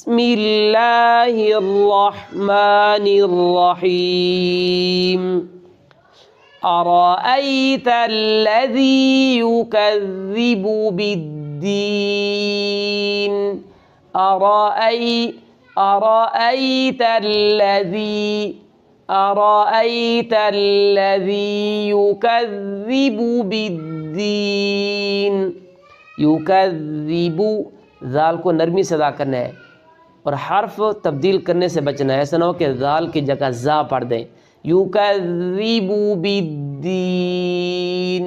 بسم اللہ الرحمن الرحیم ارأیت الذی یکذب بالدین ارأیت الذی یکذب بالدین. یکذب ذال کو نرمی سے ادا کرنا ہے اور حرف تبدیل کرنے سے بچنا ہے، ایسا نہ ہو کہ ذال کی جگہ زا پڑھ دیں. یکذب بالدین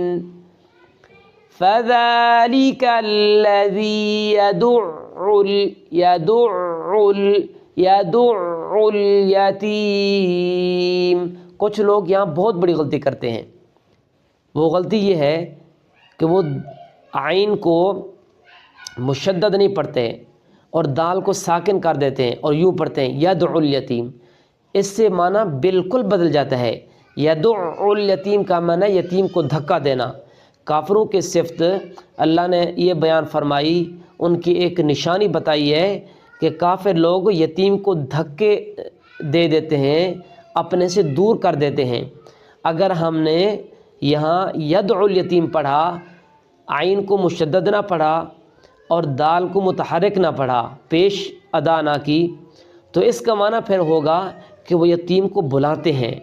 فذلک الذی یدع الیتیم. کچھ لوگ یہاں بہت بڑی غلطی کرتے ہیں. وہ غلطی یہ ہے کہ وہ عین کو مشدد نہیں پڑھتے اور دال کو ساکن کر دیتے ہیں اور یوں پڑھتے ہیں یدع الیتیم. اس سے معنی بالکل بدل جاتا ہے. یدع الیتیم کا معنی یتیم کو دھکا دینا. کافروں کے صفت اللہ نے یہ بیان فرمائی، ان کی ایک نشانی بتائی ہے کہ کافر لوگ یتیم کو دھکے دے دیتے ہیں، اپنے سے دور کر دیتے ہیں. اگر ہم نے یہاں یدع الیتیم پڑھا، عین کو مشدد نہ پڑھا اور دال کو متحرک نہ پڑھا، پیش ادا نہ کی، تو اس کا معنی پھر ہوگا کہ وہ یتیم کو بلاتے ہیں.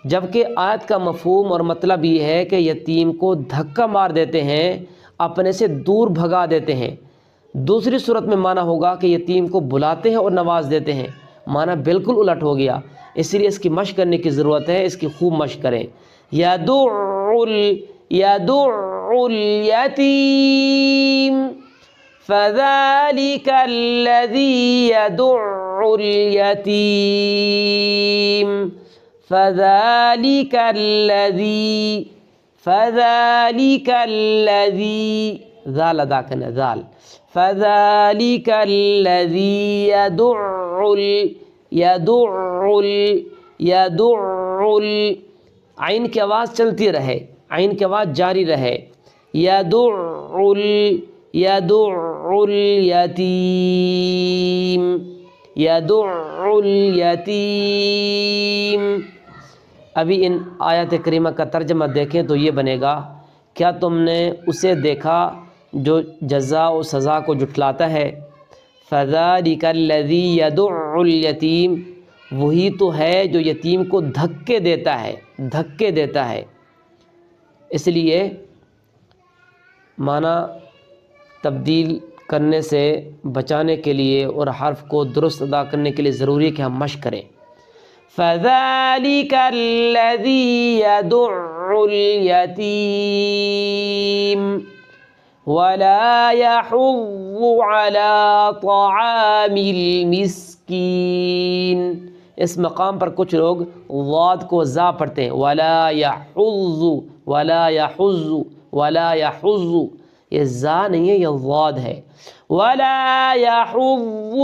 جبکہ آیت کا مفہوم اور مطلب یہ ہے کہ یتیم کو دھکا مار دیتے ہیں، اپنے سے دور بھگا دیتے ہیں. دوسری صورت میں معنی ہوگا کہ یتیم کو بلاتے ہیں اور نواز دیتے ہیں. معنی بالکل الٹ ہو گیا. اس لیے اس کی مشق کرنے کی ضرورت ہے، اس کی خوب مشق کریں. یدع الیتیم فذلک الذی یدع الیتیم فذلک الذی ذال ادا کرنا، ذال. فذلک الذی یدع عین کی آواز چلتی رہے، عین کی آواز جاری رہے. یدع الیتیم. ابھی ان آیات کریمہ کا ترجمہ دیکھیں تو یہ بنے گا، کیا تم نے اسے دیکھا جو جزا و سزا کو جھٹلاتا ہے؟ فذلک الذی یدع الیتیم، وہی تو ہے جو یتیم کو دھکے دیتا ہے. اس لیے معنی تبدیل کرنے سے بچانے کے لیے اور حرف کو درست ادا کرنے کے لیے ضروری ہے کہ ہم مشق کریں. فذلک الذی یدع الیتیم ولا یحض علی طعام المسکین. اس مقام پر کچھ لوگ ضاد کو زا پڑھتے ہیں، ولا یحض. یہ زا نہیں ہے، یہ ضاد ہے. ولا یحض.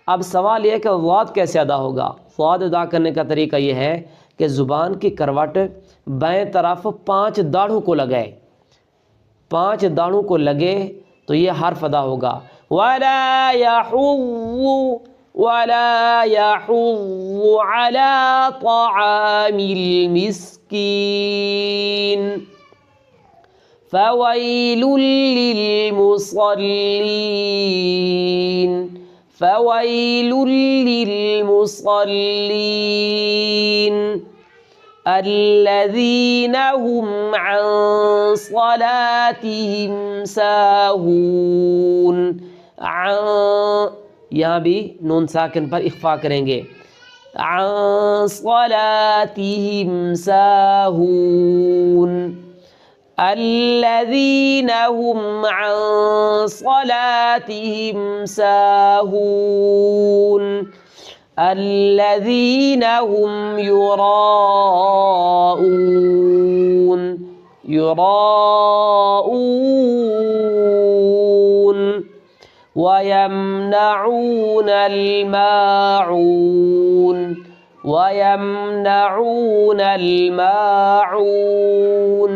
اب سوال یہ ہے کہ ضاد کیسے ادا ہوگا؟ ضاد ادا کرنے کا طریقہ یہ ہے کہ زبان کی کروٹ بائیں طرف 5 داڑھوں کو لگائے، 5 داڑھوں کو لگے تو یہ حرف ادا ہوگا. ولا یحض علی طعام المسکین فویل للمصلین الذین هم عن صلاتهم ساہون. یہاں بھی نون ساکن پر اخفا کریں گے. عن صلاتهم ساہون الذین هم عن صلاتهم ساہون الذین هم یراؤون وَيَمْنَعُونَ الْمَاعُونَ